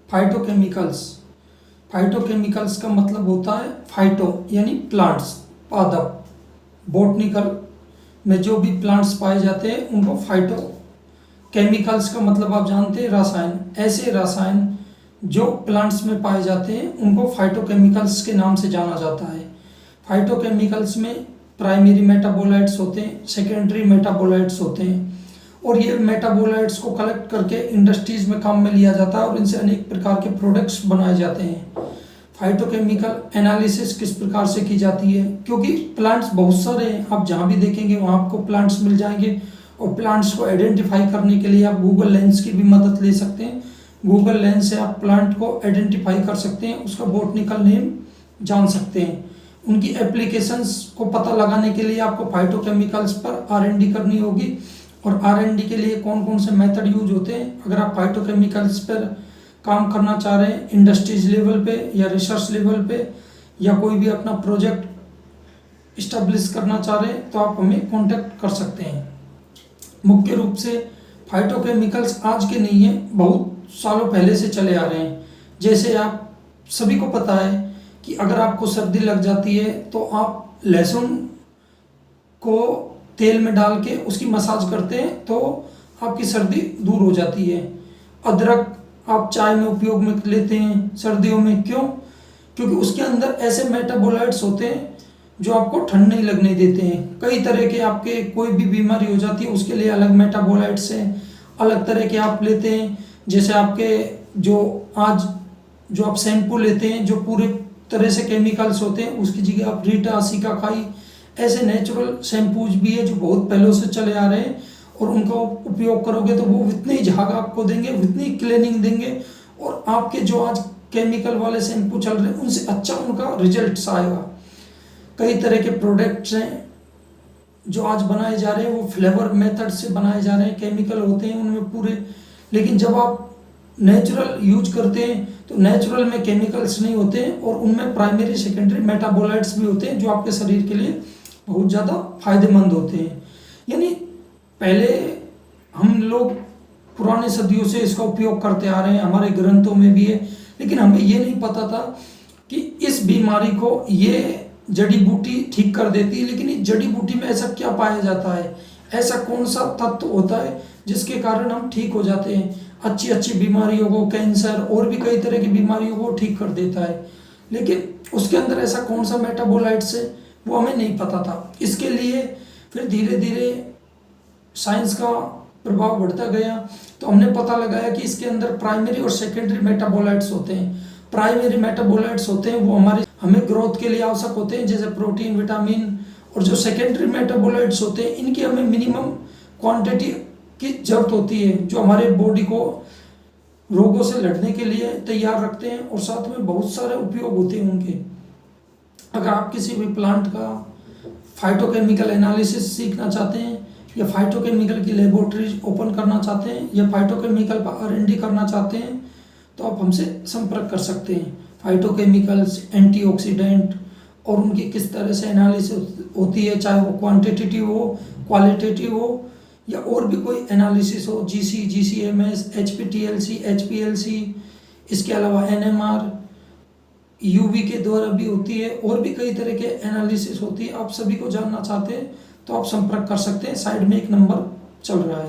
Phytochemicals. Phytochemicals का मतलब होता है फाइटो यानी प्लांट्स, पादप। बॉटनिकल में जो भी प्लांट्स पाए जाते हैं उनको फाइटो। केमिकल्स का मतलब आप जानते हैं रसायन। ऐसे रसायन जो प्लांट्स में पाए जाते हैं उनको फाइटोकेमिकल्स के नाम से जाना जाता है। फाइटोकेमिकल्स में प्राइमरी मेटाबोलाइट्स होते हैं, सेकेंडरी मेटाबोलाइट्स होते हैं, और ये मेटाबोलाइट्स को कलेक्ट करके इंडस्ट्रीज में काम में लिया जाता है और इनसे अनेक प्रकार के प्रोडक्ट्स बनाए जाते हैं। फाइटोकेमिकल एनालिसिस किस प्रकार से की जाती है, क्योंकि प्लांट्स बहुत सारे हैं, आप जहाँ भी देखेंगे वहाँ आपको प्लांट्स मिल जाएंगे, और प्लांट्स को आइडेंटिफाई करने के लिए आप गूगल लेंस की भी मदद ले सकते हैं। गूगल लेंस से आप प्लांट को आइडेंटिफाई कर सकते हैं, उसका बॉटनिकल नेम जान सकते हैं। उनकी एप्लीकेशंस को पता लगाने के लिए आपको फाइटोकेमिकल्स पर R&D करनी होगी, और R&D के लिए कौन कौन से मेथड यूज होते हैं। अगर आप फाइटोकेमिकल्स पर काम करना चाह रहे हैं इंडस्ट्रीज लेवल पे या रिसर्च लेवल पे, या कोई भी अपना प्रोजेक्ट इस्टेब्लिश करना चाह रहे हैं, तो आप हमें कांटेक्ट कर सकते हैं। मुख्य रूप से फाइटोकेमिकल्स आज के नहीं है, बहुत सालों पहले से चले आ रहे हैं। जैसे आप सभी को पता है कि अगर आपको सर्दी लग जाती है तो आप लहसुन को तेल में डाल के उसकी मसाज करते हैं तो आपकी सर्दी दूर हो जाती है। अदरक आप चाय में उपयोग में लेते हैं सर्दियों में, क्यों? क्योंकि उसके अंदर ऐसे मेटाबोलाइट्स होते हैं जो आपको ठंड नहीं लगने देते हैं। कई तरह के आपके कोई भी बीमारी हो जाती है उसके लिए अलग मेटाबोलाइट्स हैं, अलग तरह के आप लेते हैं। जैसे आपके जो आप शैम्पू लेते हैं जो पूरे तरह से केमिकल्स होते हैं, उसकी जगह आप रीटा, सिकाकाई, ऐसे नेचुरल शैम्पूज भी है जो बहुत पहले से चले आ रहे हैं, और उनका उपयोग करोगे तो वो इतनी झाग आपको देंगे, इतनी क्लीनिंग देंगे, और आपके जो आज केमिकल वाले शैम्पू चल रहे हैं उनसे अच्छा उनका रिजल्ट्स आएगा। कई तरह के प्रोडक्ट्स हैं जो आज बनाए जा रहे हैं, वो फ्लेवर मेथड से बनाए जा रहे हैं, केमिकल होते हैं उनमें पूरे। लेकिन जब आप नेचुरल यूज करते हैं तो नेचुरल में केमिकल्स नहीं होते हैं, और उनमें प्राइमरी सेकेंडरी मेटाबोलाइट्स भी होते हैं जो आपके शरीर के लिए बहुत ज़्यादा फायदेमंद होते हैं। यानी पहले हम लोग पुराने सदियों से इसका उपयोग करते आ रहे हैं, हमारे ग्रंथों में भी है, लेकिन हमें ये नहीं पता था कि इस बीमारी को ये जड़ी बूटी ठीक कर देती है। लेकिन इस जड़ी बूटी में ऐसा क्या पाया जाता है, ऐसा कौन सा तत्व होता है जिसके कारण हम ठीक हो जाते हैं? अच्छी अच्छी बीमारियों को, कैंसर और भी कई तरह की बीमारियों को ठीक कर देता है, लेकिन उसके अंदर ऐसा कौन सा मेटाबोलाइट्स है वो हमें नहीं पता था। इसके लिए फिर धीरे धीरे साइंस का प्रभाव बढ़ता गया, तो हमने पता लगाया कि इसके अंदर प्राइमरी और सेकेंडरी मेटाबोलाइट्स होते हैं। प्राइमरी मेटाबोलाइट्स होते हैं वो हमें ग्रोथ के लिए आवश्यक होते हैं, जैसे प्रोटीन, विटामिन, और जो सेकेंडरी मेटाबोलाइट्स होते हैं इनकी हमें मिनिमम क्वांटिटी की जरूरत होती है, जो हमारे बॉडी को रोगों से लड़ने के लिए तैयार रखते हैं, और साथ में बहुत सारे उपयोग होते हैं उनके। अगर आप किसी भी प्लांट का फाइटोकेमिकल एनालिसिस सीखना चाहते हैं, या फाइटोकेमिकल की लेबोरेटरीज ओपन करना चाहते हैं, या फाइटोकेमिकल पर R&D करना चाहते हैं, तो आप हमसे संपर्क कर सकते हैं। फाइटोकेमिकल्स, एंटीऑक्सीडेंट और उनकी किस तरह से एनालिसिस होती है, चाहे वो क्वांटिटेटिव हो, क्वालिटेटिव हो, या और भी कोई एनालिसिस हो, GC, GCMS, HPTLC, HPLC, इसके अलावा NMR, UV के द्वारा भी होती है, और भी कई तरह के एनालिसिस होती है। आप सभी को जानना चाहते हैं तो आप संपर्क कर सकते हैं, साइड में एक नंबर चल रहा है।